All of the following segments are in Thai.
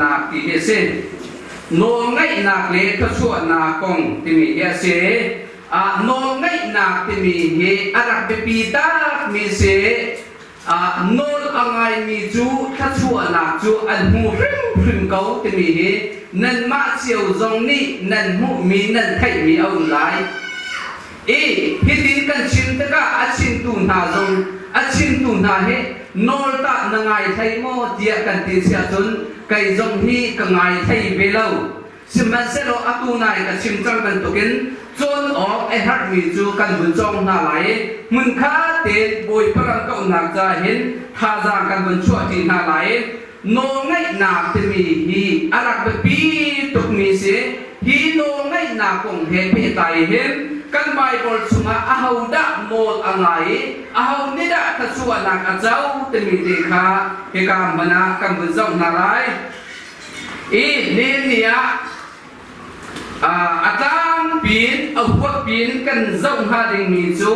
นาที่เฮเซโนไงนักเล่ทัชัวนากงที่มีเฮเซโนไงนักที่มีเฮอารักเปปีตามีเซโนอังไงมีจูทัชัวนักจูอันหูรึงเขาที่มีเฮนันมาเชียวจงนี้นันหูมีนันไข่มีเอาไหลฮิตินกันชิมตะกะอาชิมตุนาจงอาชิมตุนาเฮโนลตะนงายไทยโมเดียกันติเสียจนไกจงฮีกังไงไทยเบลาวสิมันเซโลอาตูนายกันชิมจังกันตุกินจนออกไอฮัดมีจูกันบุญจงนาไหลมุนค่าเตะบอยพลังเก่าหนักจะเห็นท่าจางกันบุญชั่วที่นาไหลโนไงนาที่มีฮีอารักเบปีตุกมีเสฮีโนไงนาคงเฮเปไตเห็นกันไบเบิลสุมาอาหูดะโมลอะไรอาหูนิดะทัศวนักอาเจ้าเตมิเดคาเฮกามนากันบุญจงนาไหลเนี่ยอาตามปีนเอาพวกปีนกันเจ้าหาดิมีจู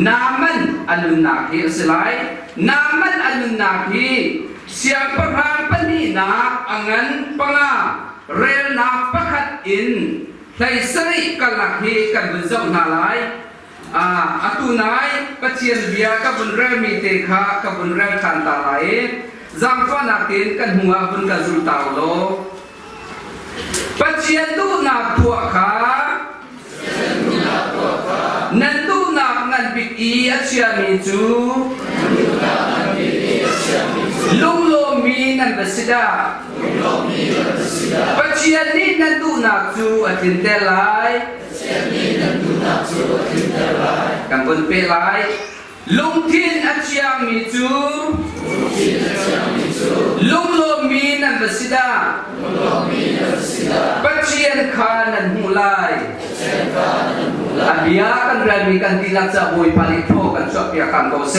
นามันอันนุนักฮีสลายนามันอันนุนักฮีเสียงประพานปนีนาอังันปังอาเรลนาประคัดอินไทยสริกันหลักฮีกันบุญเจ้าหาลายอาตุนายปัจเจียนเบียกับบุญเรมีเตคากับบุญเรทันตาไหลจังฟ้านักเต้นกันหัวบุญกันสุลตาโลปัจเจียนตูนักทัวขานันตูนักงันบิกีอาเชียมีจูลุงโลมีนันเบสิดาปัจเจียนนี้นันตูนักจูอธินเตลัยกันบนเปลัยลุงทินอาเชียมีจูลุงโลมีนันเบสิดาปัจเจียนขานันหูไลอันเดียกันเรียนมีกันที่นักจะบวยผลิตโทกันชอบเปียกันก็เส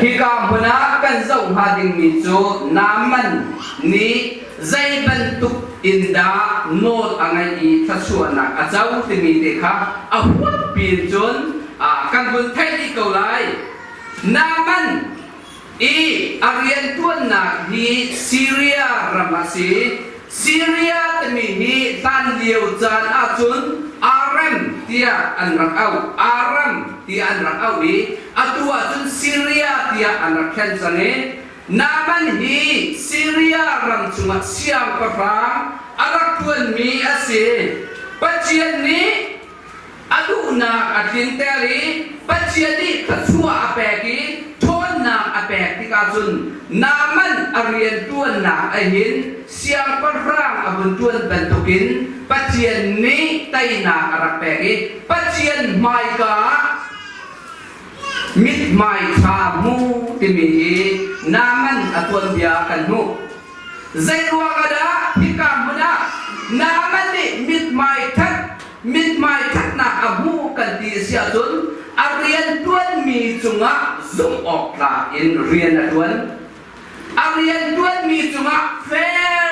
ที่กำพนักกันเจ้าหาดิมีจูน้ำมันนี้ใจบรรทุกอินดาโนดอังไงอีทัศวนักอาเจ้าที่มีเด็กครับเอาหัวปีนจนกันบนไทยที่เกาหลีน้ำมันอาเรียนตัวนักที่ซีเรียรามาซีซีเรียที่มีตันเดียวจานอาจุนอารัมที่อันรักเอาอารัมที่อันรักเอาอัตัวจุนซีเรียที่อันรักแค่สันเองนามันฮีซีเรียรัมจุมาเสียงประพามอารักตัวมีอาเสปัจเจียนนี้อดูนักอธินเตลีปัจเจียนนี้ทัศวะแปกีทนนักอแปกที่กาจุนนามันอเรียนตัวนักอหินเสียงประพามอบุญตัวเป็นตุกินปัจเจียนนี้ไตนักอรักแปกีปัจเจียนไม่กามิดไม่ชามูที่มีนามันอตัวเบียกันหูใจรัวกระดาพิการมุนานามันนี่มิดไม่ทัดนักอบูกันที่เสียจนอาเรียนตัวมีจุงะซุ่มออกลาอินเรียนตัวอาเรียนตัวมีจุงะเฟ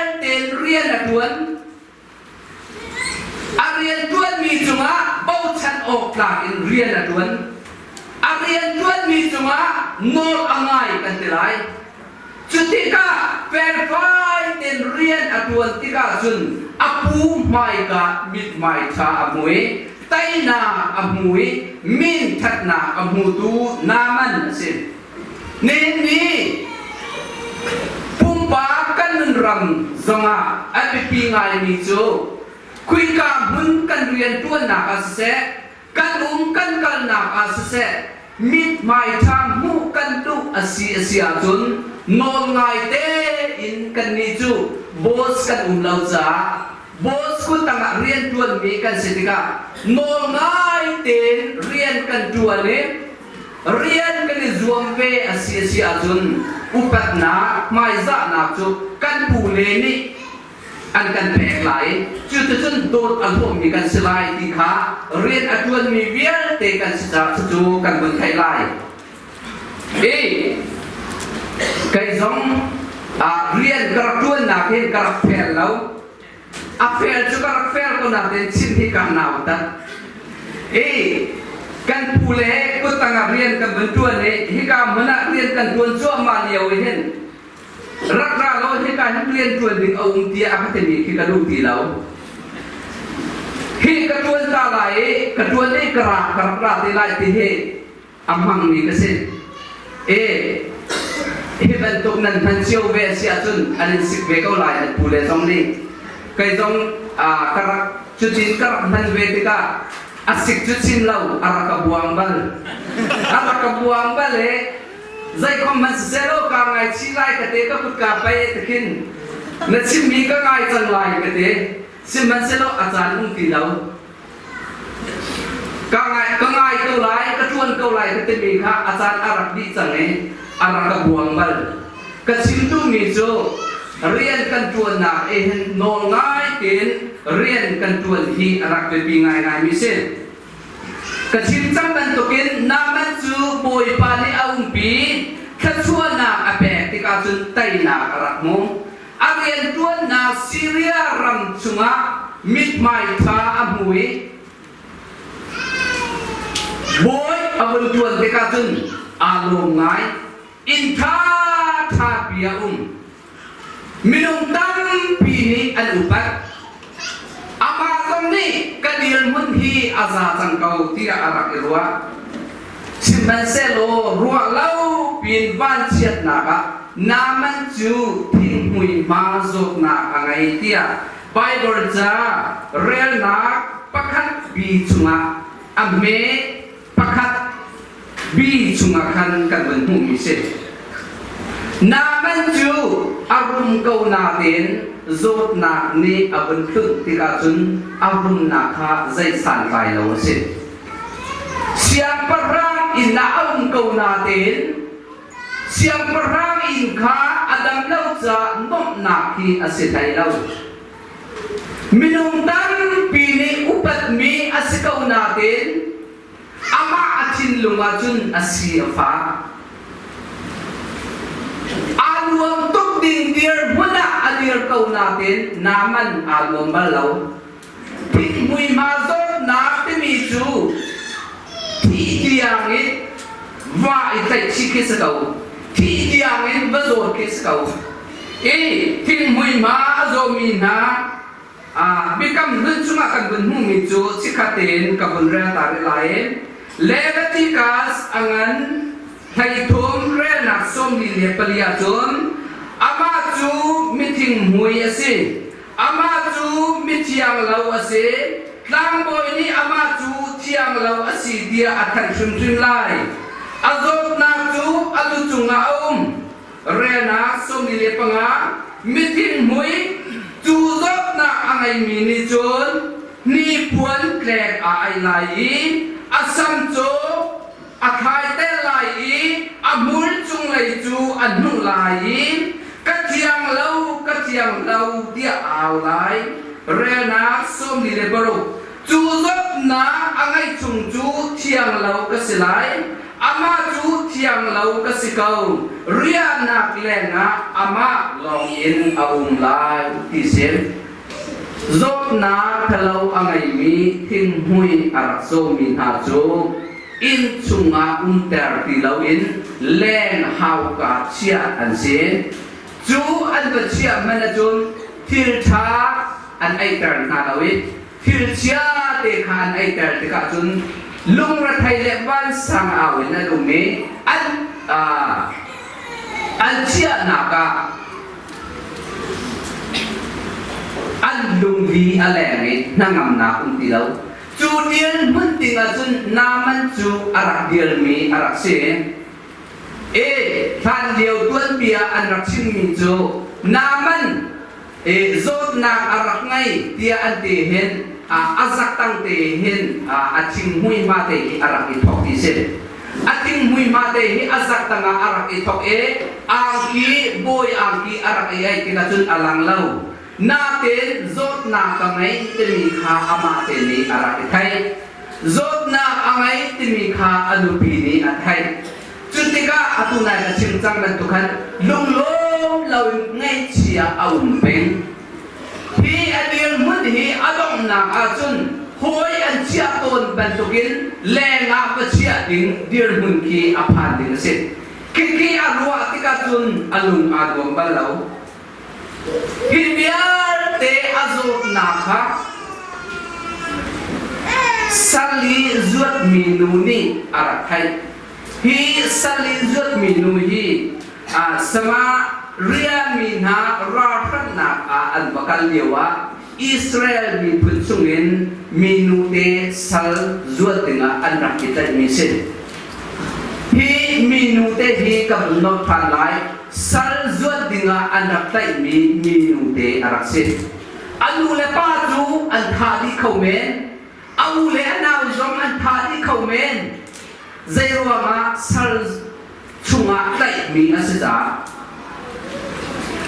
ลเต็นเรียนตัวอาเรียนตัวมีจุงะเบาชันออกลาอินเรียนตัวอาเรียนตัวมีจุงะโนอังไงกันที่ไรจุดที่ก้าแฟนไฟเต็นเรียนตัวที่ก้าจุนอาปูไม่กะมิดไม่ชาอมวยไตนาอมวยมินทัดนาอมูตูนามันสิเนนี่ปุ่มปากันรำจงอาอันเป็นปีงายมีจูคุยกับมุนกันเรียนตัวนักอาเสกันกันนักอาเสมิดไม่ทำมูกันดูอาเซียจุนนอนไงเตอินกันนิจูบอสกันเล่าจ้าบอสคุณตั้งเรียนตัวมีกันสิทธิ์กันนอนไงเตเรียนกันตัวนี้เรียนกันในรวมเวอาเซียจุนอุปัตนาไม่จ้านักจูกันผู้เลนี่อันกันแปลกหลายจุดจุดโดนอันพวกมีกันสลายที่ขาเรียนอันตัวมีเวียเตกันสิจ้าจูกันบนไทยไลไก่สองเรียนกระตุ้นนักเรียนกระเฟลแล้วเฟลจุกระเฟลก็นักเรียนสิ่งที่กันเอาแต่กันผู้เล่ก็ตั้งเรียนกันบนตัวนี้ที่การมันเรียนกันตัวชั่วมาเดียวเห็น รักราเราให้การนักเรียนตัวหนึ่งเอาเตียอะคาเดมีคือกระดูกตีเราฮีกระทวนตาไหลกระทวนได้กระราตีไล่ตีเหตุอัมหังมีกษัตริย์เฮีบันตุกนั้นพันเชียวเวสยาจุนอันนี้สิบเวก้าไล่ปูเลซองนี้ใครจงกระจุดจินกระพันเวติกาอาศิกจุดจินเราอารักบุอังบัลเลยใจคอมมันเซโลกางไงชีไล่กระเตะก็พุทธกาไปตะกินนั่นชิมีก็ไงจังไล่กระเตะชิมันเซโลอาจารย์อุ้งตีเราก็ไงเกาไล่ก็ชวนเกาไล่กระเตะมีค่ะอาจารย์อารักดีจังไงอารักบุอังบัลก็ชิมดูมีโจเรียนกันชวนนักเอ็นโนง่ายเกินเรียนกันชวนที่อารักเป็นปีง่ายมิเช่กระชิมจังเป็นตัวกินน้ำมันจูบอยปานีเอาอุ้งปีข้าชวนนักอเปกที่การจุนไตนักอารักมงอาเรียนชวนนักซีเรียรัมจุงะมิดไม่ท่าอมวยบอยอาวุธชวนที่การจุนอารมณ์ง่ายอินท่าเปียมินุงตั้งปีนี้อันอุปัตอามาตรงนี้กระเดียนมุนฮีอาซาจังเกาที่อารักรัวชิมันเซโลรัวเล่าปีนบ้านเชียดนักน้ำมันจูทิ้งหุยมาจกนักอะไรเตียไปบริจาเรียนนักประคัดบีจุงะอเมประคัดบีจุงะคันกันบนหูมิเซน้ำมันจูอารมณ์เกาหนาเด่นโจดนักนี้อาบุญคึกที่กาจุนอารมณ์นักฮะใจสั่นไปแล้วสิเสียงปรางอินนาอารมณ์เกาหนาเด่นเสียงปรางอินข้าอดัมเล่าจะน้มนักที่อาศัยไทยเรามินุงตันปีนี้อุปัตมีอาศัยเกาหนาเด่นอามาอาชินลุงอาจุนอาศัยฟ้ารวมทุกดิ่งเดียร์วันละอเดียร์เก่านาเต็นน้ำมันอารวมบ้านเราทิ้งมุยมาโซน้ำที่มีจูที่เดียงนี้ว่าไอ้ใจชิคสเก่าที่เดียงนี้ว่าโซคิสเก่าทิ้งมุยมาโซมีนาบิคำนึกจุมากันบุญหูมีจูชิคเต็นกับบุญเรียตาเรลัยเลวติกัสอังันให้ทุ่มเรนักสมดีเลียปลียจนอามาจูมิทิ้งมวยสิอามาจูมิเทียงเราสิตั้งบอยนี้อามาจูเทียงเราสิเดียอัฐันชุมชุมไลอาจบนักจูอาลุจุงอาเรนักสมดีเลียปังอามิทิ้งมวยจูจบนักอะไรมีนิจนนี่พวนแกลกอะไรไหลอาสัมโจอาคายเตลายอามุลจุงไหลจูอันนุ่งไหลกะเทียงเราเดียเอาไหลเรนักส้มดีเลบรุจูจบนาอังไอจุงจูเทียงเราก็สิไหลอามาจูเทียงเราก็สิเกาเรียนักแลนะอามาลองอินอาอุมไหลที่เสียจบนาทะเลาอังไอมีทิ้งหุยอารักโซมินหาจูอินสุงาเตอร์ที่เราอินเล่นฮาวกาเชียอันเสียจูอันก็เชียมันจุนทิลชาอันไอเตอร์นาเราอินทิลเชียเตคานไอเตอร์ที่กาจุนลุงรัฐไทยเล็บวันสังอาวินนั่นลุงเมอันเชียนักอันลุงดีอะไรนี่นั่งงำนักที่เราจูเดียนมันติงอาจุนน้ำมันจูอารักเดียร์มีอารักเสียท่านเดียวตัวเบียอันรักชิมมีจูน้ำมันโจดนักอารักไงเดียอันเตเห็นอาจักตั้งเตเห็นอาชิมหุยมาเตหิอารักอิทอกที่เสียอาชิมหุยมาเตหิอาจักตั้งอารักอิทอกอังกีบอยอังกีอารักไอติงอาจุนอลังเล่านาเตนโจดนากังไงจะมีข้าอามาเตนีอารักไทยโจดนาอังไงจะมีข้าอนุปีนีอันไทยจุดที่ก้าอตุนายกับชิมจังเป็นทุกขันลุงโลมเราไงเชียเอาเป็นที่อดีตมุดที่อดมนาอาจุนหอยอันเชียตนเป็นทุกินแรงอาปเชียดิ่งเดียร์มุนกีอภาดิงสิ khi arua tika chun alung adom balau hibiar te azot nakha sali zuat minuni arakai hi sali zuat minu hi sama ria minha rafan nak an bakal dewa Israel mi punsungin minute sal zuat tinga an rakita misin hi minute hi kabunot panlai sal zuat dinga an rakita mi minute araksin anu lepa tu an thadi komen anu le anau zong an thadi komen zairwa ma sal chunga tai mi asida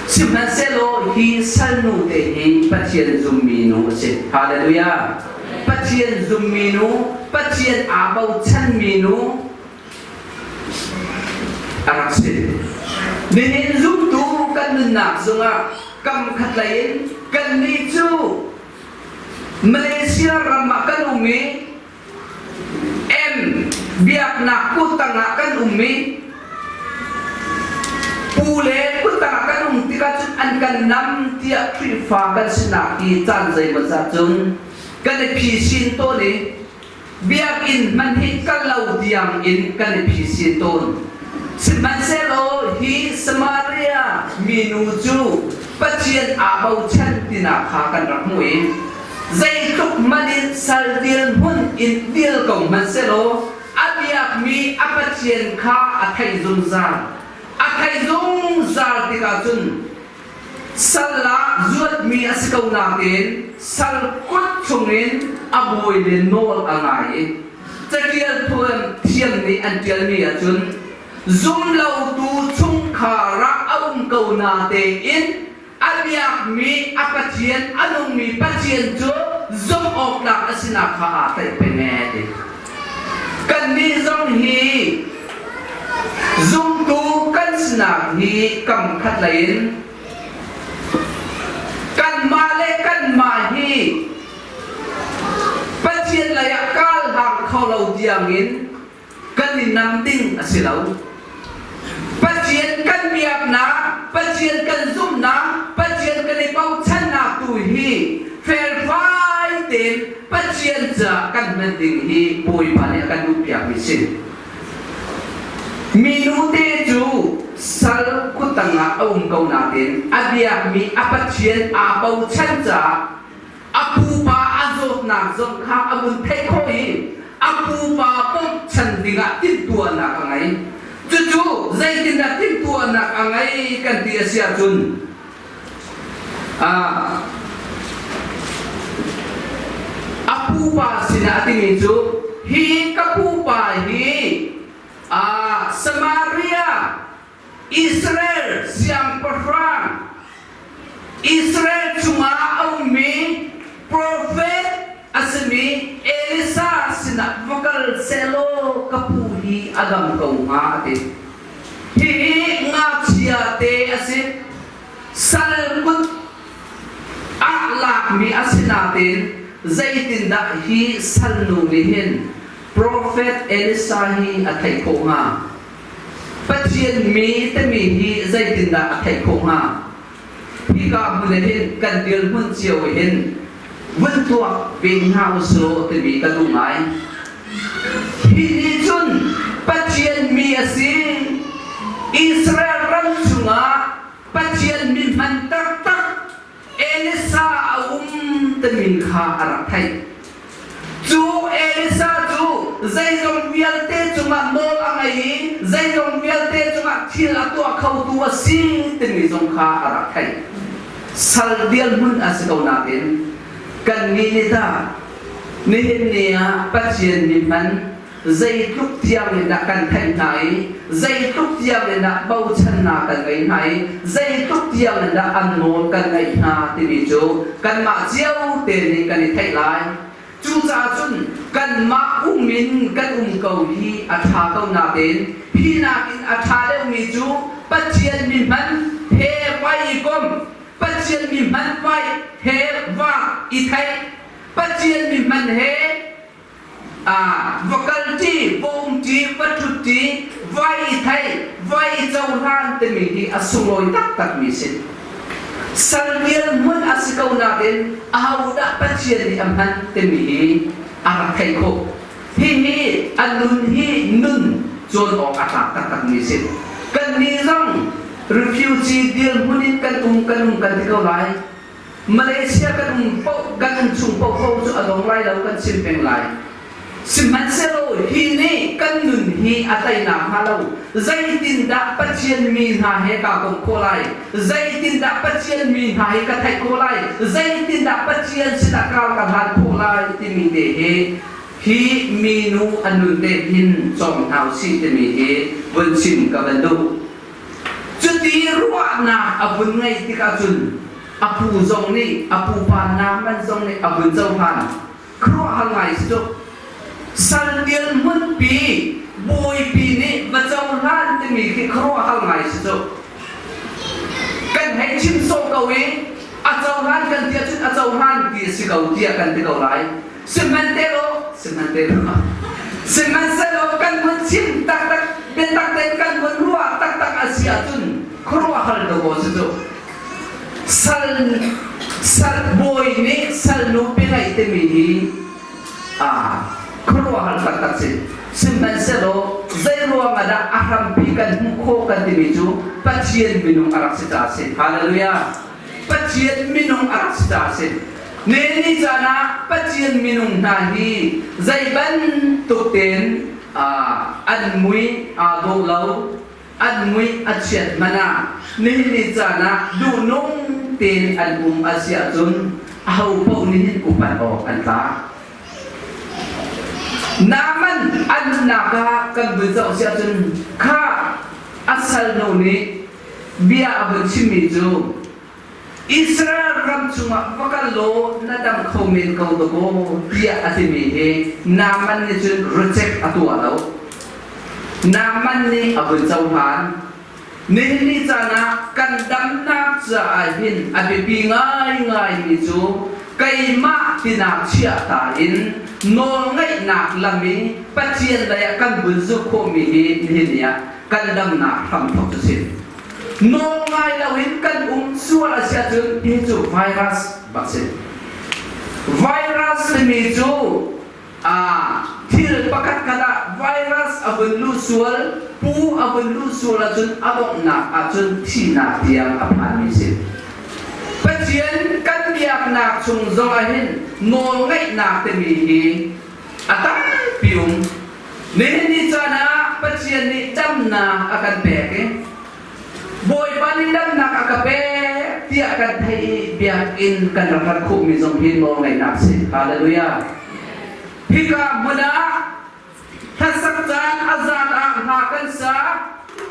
simhan selo hi salnu te hi patien zuminu se hallelujah patien zuminu patien abau chan minu arakse nen zum tu kan nak zonga kam khatlain kan ni chu Malaysia ramakan umi biak nak kutanga kan umi pule kutang tika an kan nam tia trifa kan sinaki tan zai mazatun kan pisin to ni biak in man hi kalau diam in kan pisin to simanselo hi Samaria minuju patien abau chan tina kha kan rakmui zai tuk manin saldil hun in dil kong manselo abiak mi apatien kha athai zumza akai zong zal tika chun salla zuat mi asikau natin sal kut chungin aboy le nol angai takial thuam thiam ni antial mi achun zum lau tu chung khara aum kau nate in abiak mi apatien anung mi patien chu zum ok lak asina kha atai pengete kan ni zong hi zum tu kan snak hi kam khat lain kan male kan mahi patien layak kal hang kholo diangin kan nam ting asilau patien kan biak na patien kan zum na patien kan pau chan na tu hi fair fight ten patien ja kan mending hi poi bale kan du piak misin minute ju sal kutanga aum kau natin abiak mi apatien abau chanza apu pa azot na zong kha abun thai khoi apu pa pom chan dinga tin tua na kangai ju zai tin na tin tua na kangai kan ti asia chun apu pa sina tingi ju hi kapu pa hi Samaria Israel siang perang Israel cuma umi prophet asmi Elisa sinak bakal selo kapuhi agam kau ngate hi ngaciate asip salkut aklak mi asinatin zaitin dak hi salnu lihin Prophet Elisahi athai khonga patien mi te mi hi zaitin da athai khonga hi ka bulehin kan dil hun chiao hin vun tuak bin hauso te mi ka dungai hi ni chun patien mi asin Israel ram chunga patien mi man tak tak Elisa te min kha arathai chu Elisa zai dong vialte cuma mol angai zai dong vialte cuma thil atu khau tu asing temi zong kha arakai sal dial mun asikau natin kan ninita nihinia patien niman zai tuk tiang na kan thai nai zai tuk tiang na bau chan na kan ngai nai zai tuk tiang na annon kan ngai na temi jo kan ma chiao te ni kan thai lai chu cha chun kan ma umin kan kau hi atha kau na den hi na in atha le mi chu patien mi man he vai kom patien mi man vai he va i thai patien mi man he vokal ti bom ti pathu ti vai i thai ไว้เจ้าร้านเต็มที่อสุรอยตักมีสิสังเกตมันอาศัยเขาหน้าเด่นเอาดักปัจจัยที่อันนั้นเต็มที่อารักใครโคที่อันนุนที่นุ่นจนออกอาตักมีสิกันนี้ร่าง refugee เดียร์มันนี่กันที่เขาไล่มาเลเซียกันปกกันชุมปกเขาจะลงไล่แล้วกันสิเป็นไล่สิมันเซโลฮีนี่กันนุนฮีอัตยนาฮาลูใจตินดักปัจเจียนมีหาเหกากงโคไลใจตินดักปัจเจียนมีหาเหกไทยโคไลใจตินดักปัจเจียนสิตากาวกันหันโคไลที่มีเดเฮฮีมีนูอันนุนเดหินจอมเท้าซีที่มีเฮวันชิมกับวันดูจุดที่รู้ว่านาอบุญไงที่กาจุนอภูจงนี่อภูพานน้ำมันจงนี่อบุญเจ้าพานครัวหันไหลสุดสันเดียนมันปีบอยปีนี้มาเจ้าล้านจะมีที่ครัวหันไหลสุดกันให้ชิมโซกเอาไว้อาเจ้าล้านกันเดียจุดอาเจ้าล้านที่สิเกาเดียกันที่เกาไหลสิมันเตโลกันมันชิมตักเป็นตักเต็นกันมันรัวตักอาเซียจุนครัวหันตัวสุดสัลบอยนี่สัลนูเป็นไงเต็มที่ครัวหันตักสิสิมันเสโลใจรัวมาดาอารัมปีกันมุขกันที่มีจูปัจเจียนมินุงอารักษาสิฮาเลลูยาปัจเจียนมินุงอารักษาสิเนนิจานะปัจเจียนมินุงนาฮีใจบันตุเต็นอันมุยดูเลาอันมุยอัจฉริยะนะเนนิจานะดูนงเต็นอันอาเซียจุนเอาพวกนี้อุปนออันตานามันอันนักกันบุญเจ้าเสียจนข้าอัศลโนนี้เบียอบุญชิมิจูอิสราเอลรำจุงวักโลนัดมเขาเมนเขาตโกเบียอธิมีเฮนามันนี่จุนรีเจ็คอตัวเรานามันนี่อบุญเจ้าหานนี่นี่จานะกันดำนักจะหินอภิปีง่ายมิจูไก่มาที่นักเชียตาอินโนงไงนักลามีปัจเจียนเลยกันบุญสุขมีนี่เนี่ยกันดำนักทำทุกสิ่งโนงไงเราเห็นกันส่วนอาเซียนที่จูไวรัสบักซิไวรัสมีจูที่ประกาศกันไวรัสอับลูส่วนปูอับลูส่วนจนอับนักจนที่นักเดียงอับอันมีสิ่งปัจจัยกันเบียกนักชงจงเห็นโนไงนักเตมีฮีอัตตาพิวเนนิจานะปัจจัยนี้จำนักอาการแปลกบอยปานิดำนักอาการแปลกที่อาการไทยเบียกอินกันรักคุมมีจงเห็นโนไงนักสิฮาเลลูยาพิกาบุญาถ้าสักจานอาจารย์หากันซา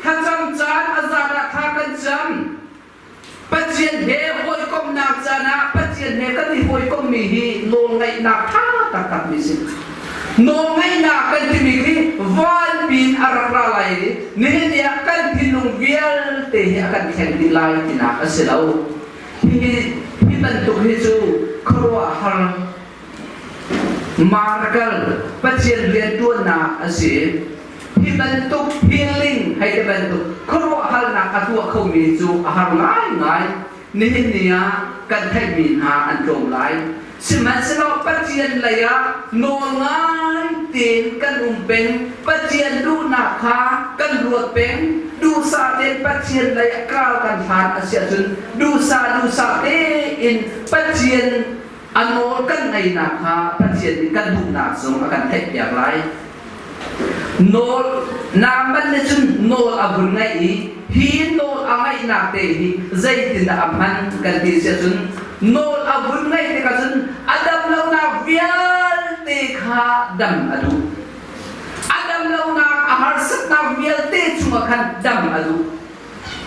ถ้าจำจานอาจารย์หากันจำปัจจัยเฮโอยก็นักจานะปัจจัยเฮก็ที่โอยก็มีฮีโนไงนักท่าตักมีสิโนไงนักกันที่มีฮีวันบินอาราไลนี่เนี่ยกันที่นุ่งเวียลเตะกันแข่งดีไลที่นักเสียแล้วพี่บรรทุกฮิจูครัวฮาร์มาร์กัลปัจจัยเรียนตัวนักเสียที่บรรทุกฮีลิ่งให้ได้บรรทุกครัวฮัลนักตัวเขามีจูอาหารง่ายนี่เนี่ยกันให้มีหาอันตรงไรสมัยสลบปัจจัยเลยโนง่ายเตียนกันเป็นปัจจัยดูนักขากันรวดเป็นดูซาเตนปัจจัยเลยก้าวกันผ่านอาเซียนดูซาเตอินปัจจัยอันโนกันในนักขาปัจจัยกันดูนักสงกันให้อย่างไรโนนามันเนี่ยจุนโนอาบุญไงฮีโนอะไรนักเตะฮีใจตินอามันกันดีเสียจุนโนอาบุญไงเตะกันจุนอาดัมเรานาเวียลเตะขาดัมอดูอาดัมเรานาอาหารสัตนาเวียลเตะจุงกันดัมอดู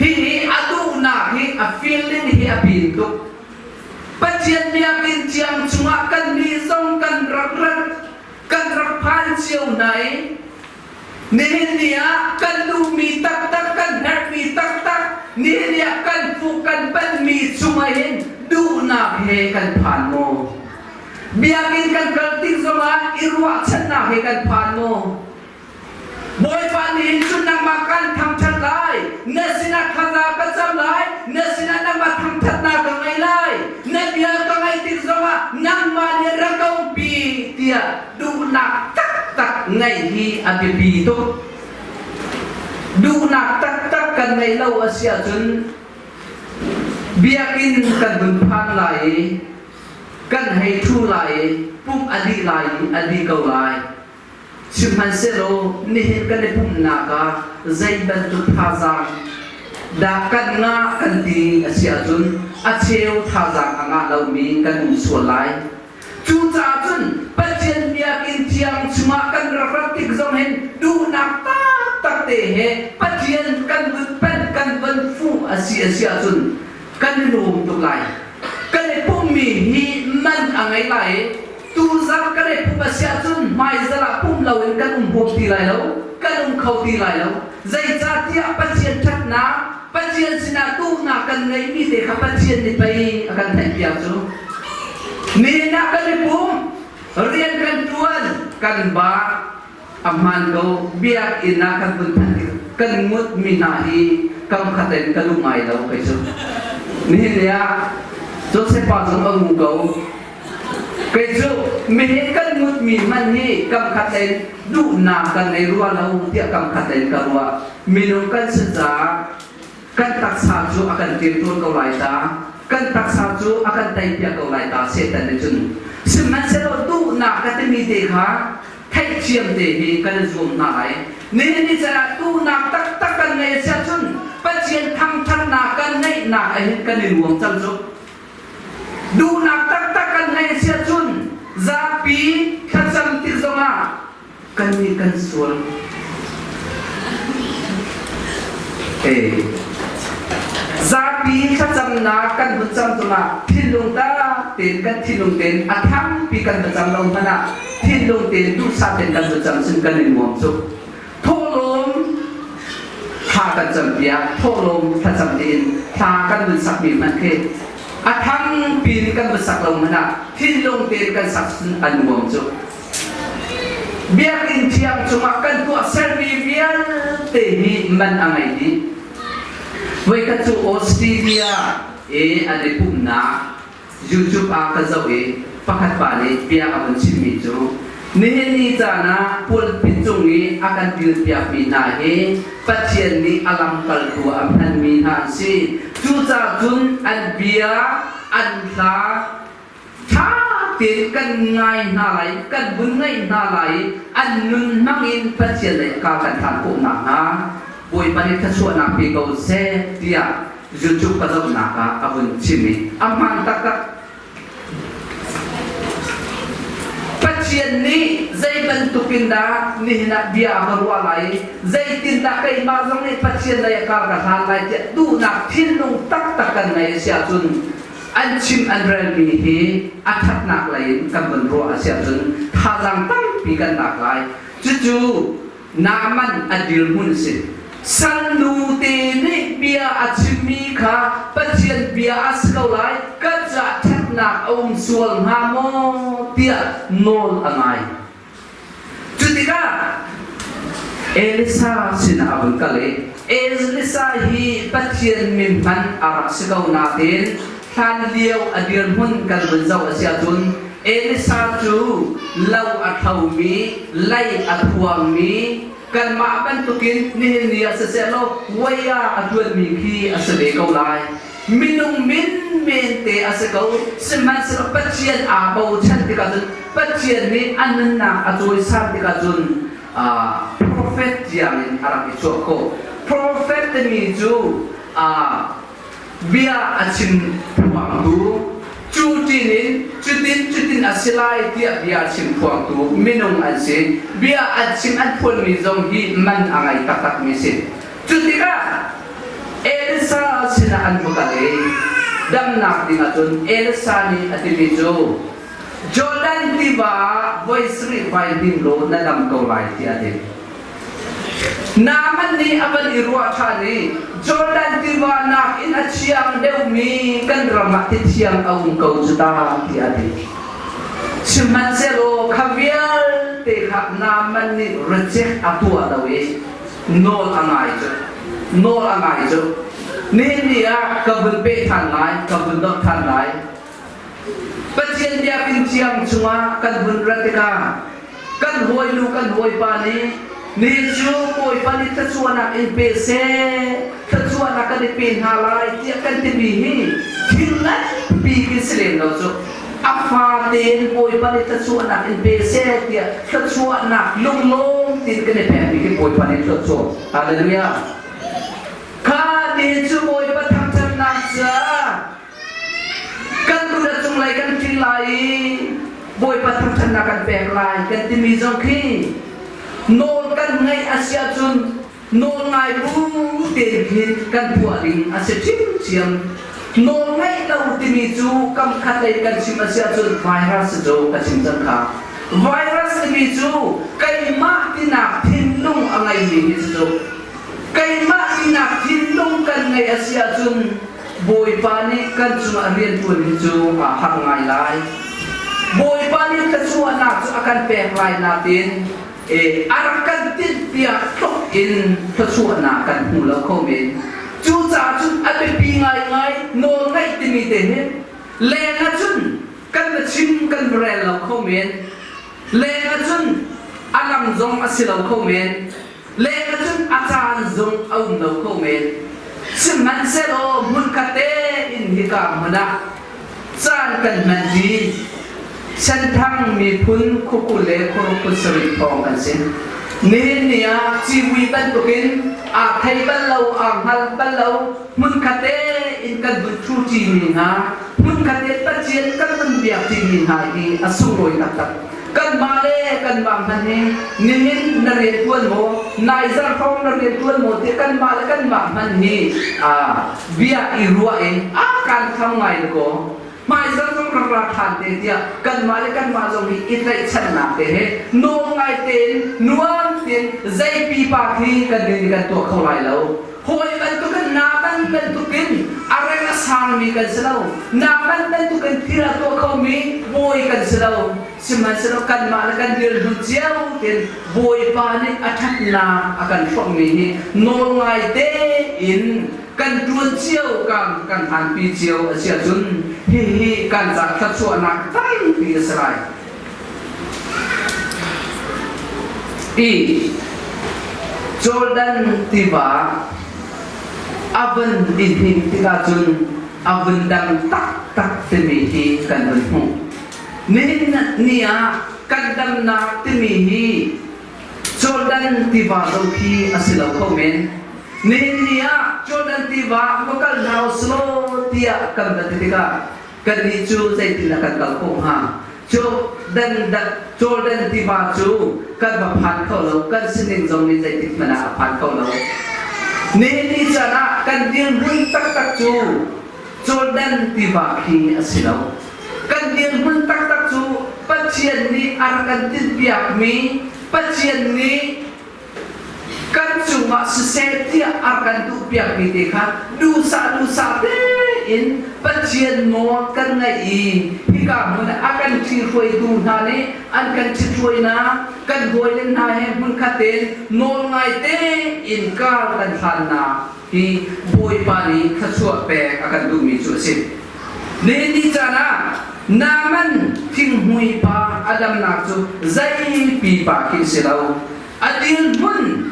ฮีอดูนาฮีอฟิลลินฮีอบินตุปัจจัยเดียกินเจียงจุงกันมีทรงกันรักพันเชียวไหนนี่เนี่ยกันดูมีตักกันนัดมีตักนี่เนี่ยกันฟูกันเป็นมีสุมาเห็นดูนักเฮกันผ่านโมเบียกินกันกระติกสมาอิรวะชนะเฮกันผ่านโมบอยฟันหินสุนัขมากันทำชันไล nasina na matangtat na kangay lay nabiya kangay tigzawa nang mani rakaw pi tia du nak tak ngay hi abibito du nak tak kan ngay law asya jun biyakin kan bunpan lay kan hay thu lay pum adi lay adi kau lay Simhan selo nihin kan pum naka zaiban tu thazang dakan nga kanti asya jun acheu thazang anga laumi kan sualai chu cha jun pachen biakin chiang chuma kan rafatik zong hen du nak tak te he pachen kan bun pen kan bun fu asya jun kan lum tu lai kan pum mi hi man angai lai tu zam kan pum asya jun mai zala pum lawin kan hop ti lai lo kan khau ti lai lo zai cha tia pachen that na pachen sina tu na kan ngai mi de kha pachen ni pai akan thai pia chu ni na kan pum rian kan tuan kan ba amman go biak ina kan bun than kan mut mi na hi kam khaten kan lu mai lo kai chu ni lia Joseph pa jong ang go kai chu mi kan mut mi man hi kam khaten du na kan nei ruwa lo tia kam khaten ka ruwa minung kan sa kan taksa chu akan tirtun kau lai ta kan taksa chu akan tai pia kau lai ta setan ni chun siman selo tu na katemi de kha thai chiam de hi kan zum na ai ni chara tu na tak kan nei sia chun pachien thang thang na kan nei na ai kan ni luang cham chu du na tak kan nei sia chun za pi khacham ti zonga kan ni kan sual Zapi kacam na kan bencam tuna tilung ta ten kan tilung ten atham pi kan bencam long mana tilung ten du sa ten kan bencam sin kan ni mom su tholom tha kan jam pia tholom kacam ten tha kan bencam mi man ke atham pi kan bencam long mana tilung ten kan sak sin an mom su biar in tiang cuma kan tu servi biar te hi man angai di Wai ka chu Australia ade pumna YouTube ka zau pakhat pa ni pia abon chimi chu ni chana pul pichung ni akan bil pia mi na he pathian ni alam kal tu amhan mi na si chu cha jun an bia an la tha tin kan ngai na lai kan bun ngai na lai an nun mangin pathian lai ka kan than ko na na Boy balik kasua nak pigau se dia YouTube pasal naka abun chimi amman takak pacien ni zai bentukin da ni nak dia berwalai zai tindak kai mazong ni pacien da ya kar kahan lai tu nak tinung tak nai sia chun an chim an rel mi hi athat nak lain kan benro asia chun thazang tam pi kan nak lai chu naman adil mun sin Sandu tini biar acimi ka pacien biar askau lai kerja teknak sual hamo dia nol angai. Jutika Elisa sina abang kali Elisa hi pacien mimpan Arab sekau natin tan liau adir hun kan benzau asia jun Elisa tu lau athau mi lai athuang mi kan ma ban tukin ni aseselo waya atun mi khi asebe kau lai minung min te asekau seman sero pacien abau chan tikajun pacien ni anna atoi sar tikajun prophet yang arab isoko prophet ni ju bia achin puang cutin asilai tiap biar sim puang tu minum asin biar asin pun mizong hi man angai takak misin cutika Elsa sina an bukale dam nak dingatun Elsa ni atimizo Jordan tiba voice revive dimlo na dam kau lai tiade Naman ni aban irwa thani Jordan tiba nak in achiang deumi kan ramat tiang aung kau juta tiade Siman selo kavial te khap naman ni reject atua dawe nol angai jo นี่นี่อะกับบุญเปทันไหลกับบุญดอกทันไหลปัจเจียนเดียกินเชียงชัวกันบุญรัติกากันหวยลูกันหวยปานีนี่จูหวยปานีทัศวนักอินเปเซทัศวนักกันเป็นหาลายเจียกันที่มีทิ้งนั้นปีกิสเลนเราจูอัฟฟาเดนหวยปานีทัศวนักอินเปเซเจียทัศวนักลุงลงติดกันในแผ่นปีกิหวยปานีทัศวฮาเลลูยาข้านี่จูหวยปาทังจันนักจ้ากันดูดัชงไลกันที่ไลบอยปัทธนากันแปลงลายกันที่มีจงคีโนกันไงอาเซียจุนโนไงบูเดินหินกันผัวลิงอาเซียชิมเชียมโนไงเราที่มีจูกำคัดเลยกันชิมอาเซียจุนไวรัสจูกันชิมจังค่ะไวรัสที่มีจูไก่มาที่หนักทิ้งลุ่งอะไรมีจูไก่มาที่หนักทิ้งลุ่งกันไงอาเซียจุนบอยปานีกันจูเรียนตัวมีจูหักไงไลboy balik ke suana tu akan penglai natin arakan tin pia tok in ke suana kan hula komen chu cha chu abe pi ngai no ngai timi te he le na chun kan na chim kan brel lo komen le na chun alam zong asilo komen le na chun achan zong au no komen siman selo mun kate in hika mana chan kan mandiฉันทั้งมีพุนคุกุเลคุรุคุสริทองกันสินี่เนี่ยชีวิตบันตุกินอาไทยบันเราอ่างฮัลบันเรามุนคาเตอินกันบุตรจีมินฮามุนคาเตตัดเชียนกันมันเบียบจีมินฮาอีอสุโรยตักกันมาเลกันบางพันนี้นี่นเรียนตัวนโมนายจะฟ้องนเรียนตัวนโมที่กันมาเลกันบางพันนี้เบียอีรัวเองการทำไงก็ไม่ต้องรับทานเดียกันมาเลยกันมาตรงนี้อินได้ชนะเตะโน้ไงเต้นนวลเต้นใจปีปากที่กันเดินกันตัวเขาไหลแล้วหอยกันตุกันน้ำกันตุกินอะไรก็สร้างมีกันเสียแล้วน้ำกันตุกันที่เราตัวเขามีบอยกันเสียแล้วสิมันเสียแล้วกันมาเลยกันเดินหุ่นเจ้าเต้นบอยปานี่อัฐนาอาการฟังมีโน้ไงเต้อินกันดวนเชี่ยวกันผ่านปีเชี่ยวเชี่ยวจนฮีกันจากทัศวนักไทยปีสลายจอร์แดนติบาอับนดินหินติกาจุนอับนดังตักเตมีฮีกันบนหูนี่เนี่ยกันดังนักเตมีฮีจอร์แดนติบาโลกีอาศิลาคอมเมนนี่เนี่ยจอร์แดนติบาก็กันดาวสโลเตียกันบัดติกากันนิจูใจตินักกันกัลคงฮาจอร์แดนติบาจูกันมาพันเขาแล้วกันสิ่งจงนี้ใจติดมันพันเขาแล้วนี่จะนะกันเดียนหุ่นตักจูจอร์แดนติบาคีอาศิลากันเดียนหุ่นตักจูปัจเจียนนี้อาการติดเปียกมีปัจเจียนนี้กันcuma sesetia akan tu pihak kita dosa te in pacian mo kan ngai hika mun akan ciroi tu nane akan ciroi na kan boilen na he mun khaten no ngai te in ka kan thanna hi boi pani khachua pe akan du mi chu sin ne ni chana naman thing hui pa adam na chu zai pi pa ki silau adil mun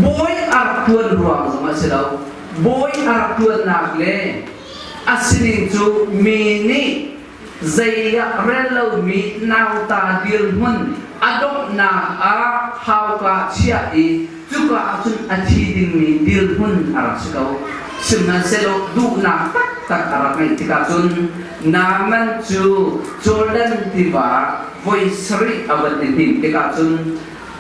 boy artuan ruang sama silau boy artuan nakle asinin chu mini zaya relo mi nauta dilmun adok na hauka chia I juga atun athiding mi dilmun arasikau simna selo du na tak arakai tikatun naman chu Jordan tiba voice abatin tikatun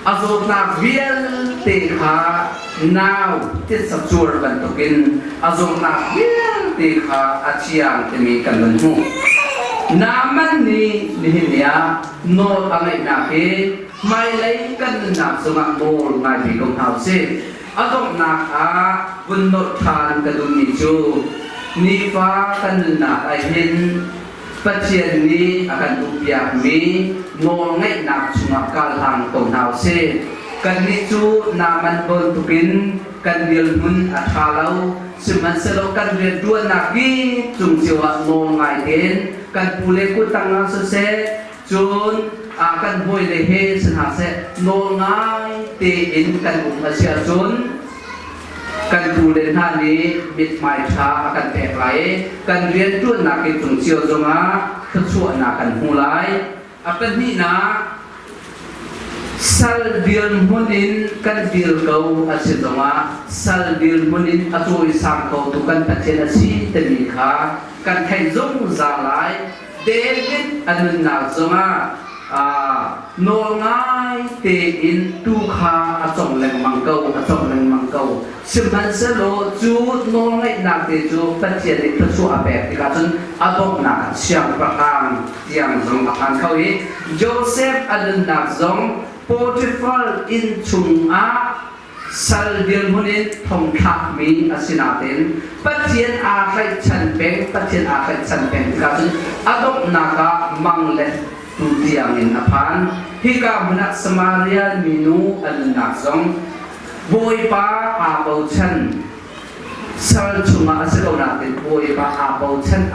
azok na vial tekha now tit sabjur bantukin azok na vial tekha achiang temi kanunhu naman ni nihinya no angai na ke mai lai kan na sunga mol ngai bi kong house azok na bunno than kadun ni chu ni fa kan na ai hin pacian ni akan upiak mi mo ngai nak sunga kal hang tong hau se กันนิจูนามันบนตุกินกันเดียลมุนอัฐาเลาสมันสโลกันเรียนด้วนนักกีจุงเสียวงงไงเด่นกันปูเลกุตังอาสุเซจุนกันบวยเลเฮสนาเซโนงายเตอินกันอุมาเสียจุนกันปูเลนท่านี้มิดหมายชากันแตกไหลกันเรียนด้วนนักกีจุงเสียวจงอาทุกส่วนนักกันหูไหลกันนี่นะSaldir munin kan dir kau asidama saldir munin atoi sam kau tu kan patena si tenika kan khai zong zalai David anun na zonga no ngai te in tu kha atong leng mangkau simhan selo chu no ngai na te chu patien ni thu apek tika chun abok na siang prakang yang zong akan kau hi Joseph anun na zong Potiphar in chung saldir munin thong thak mi asinatin patien a khai chan peng kasun adok naka mangle tu tiang in aphan hika muna Samaria minu an nakzong boy pa apau chan sal chunga asikaw natin boy pa apau chan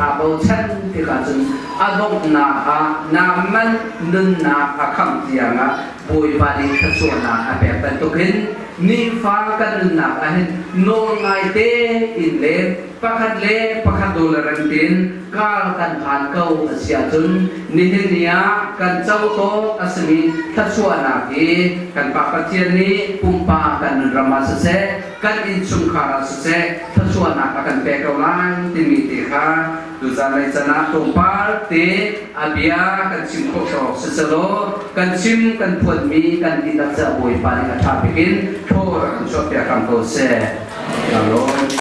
hika chun adok naka naman nun na akam tianga boy pa di kasuna apek bentukin ni fa kan na ahin no ngai te in le pakhat dolaran tin kal kan phan kau asia chun ni nia kan chau to asmi kasuna ki kan papatian ni pumpa kan rama se kan in chung khara se kasuna kan pe kau lan tin mi te kha tu zanai chana to par te abia kan sim ko so selo kan sim kan phun mi kan ti da cha boy pa ni ka tha bikin thor kan so pe kam ko se